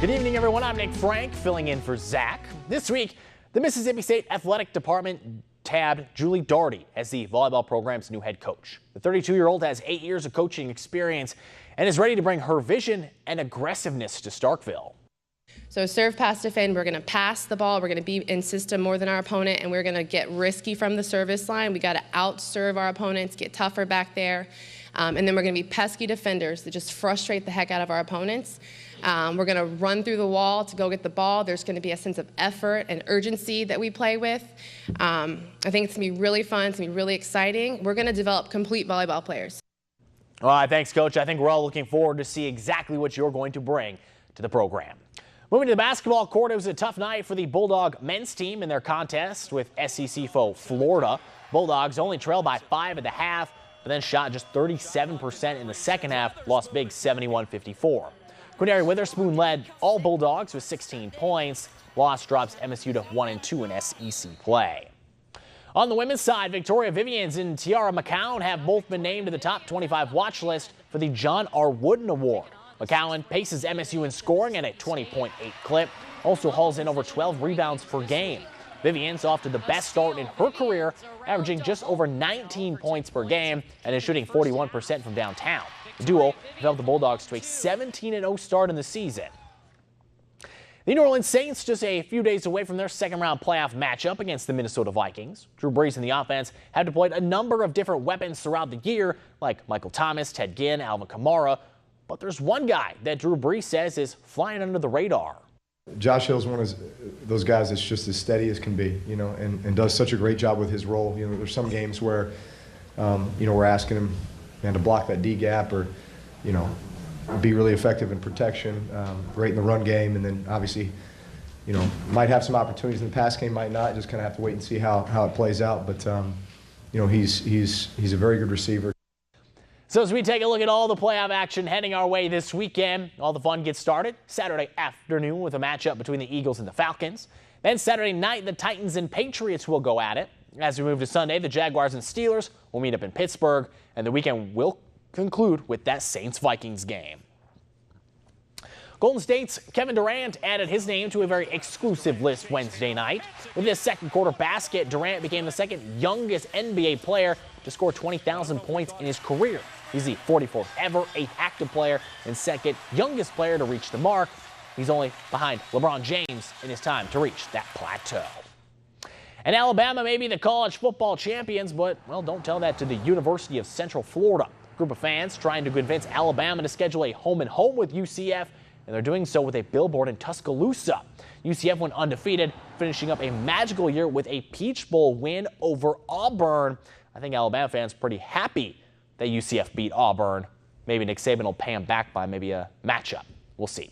Good evening, everyone. I'm Nick Frank, filling in for Zach. This week, the Mississippi State Athletic Department tabbed Julie Daugherty as the volleyball program's new head coach. The 32-year-old has 8 years of coaching experience and is ready to bring her vision and aggressiveness to Starkville. So serve, pass, defend. We're going to pass the ball. We're going to be in system more than our opponent, and we're going to get risky from the service line. We got to out-serve our opponents, get tougher back there. And then we're going to be pesky defenders that just frustrate the heck out of our opponents. We're going to run through the wall to go get the ball. There's going to be a sense of effort and urgency that we play with. I think it's going to be really fun. It's going to be really exciting. We're going to develop complete volleyball players. All right, thanks, Coach. I think we're all looking forward to see exactly what you're going to bring to the program. Moving to the basketball court, it was a tough night for the Bulldog men's team in their contest with SEC foe Florida. Bulldogs only trailed by 5 at the half, but then shot just 37% in the second half, lost big 71-54. Quinary Witherspoon led all Bulldogs with 16 points. Loss drops MSU to 1-2 in SEC play. On the women's side, Victoria Vivians and Tiara McCowan have both been named to the top 25 watch list for the John R. Wooden Award. McCowan paces MSU in scoring at a 20.8 clip, also hauls in over 12 rebounds per game. Vivian's off to the best start in her career, averaging just over 19 points per game and is shooting 41% from downtown. The duo helped the Bulldogs to a 17-0 start in the season. The New Orleans Saints just a few days away from their second-round playoff matchup against the Minnesota Vikings. Drew Brees and the offense have deployed a number of different weapons throughout the year, like Michael Thomas, Ted Ginn, Alvin Kamara. But there's one guy that Drew Brees says is flying under the radar. Josh Hill's one of those guys that's just as steady as can be, you know, and does such a great job with his role. You know, there's some games where, you know, we're asking him, man, to block that D gap or, you know, be really effective in protection, great in the run game, and then obviously, you know, might have some opportunities in the pass game, might not. Just kind of have to wait and see how it plays out. But you know, he's a very good receiver. So as we take a look at all the playoff action heading our way this weekend, all the fun gets started Saturday afternoon with a matchup between the Eagles and the Falcons. Then Saturday night, the Titans and Patriots will go at it. As we move to Sunday, the Jaguars and Steelers will meet up in Pittsburgh, and the weekend will conclude with that Saints-Vikings game. Golden State's Kevin Durant added his name to a very exclusive list Wednesday night. With his second quarter basket, Durant became the second youngest NBA player to score 20,000 points in his career. He's the 44th ever, 8th active player, and second youngest player to reach the mark. He's only behind LeBron James in his time to reach that plateau. And Alabama may be the college football champions, but, well, don't tell that to the University of Central Florida. A group of fans trying to convince Alabama to schedule a home-and-home with UCF, and they're doing so with a billboard in Tuscaloosa. UCF went undefeated, finishing up a magical year with a Peach Bowl win over Auburn. I think Alabama fans are pretty happy that UCF beat Auburn. Maybe Nick Saban will pay him back by maybe a matchup. We'll see.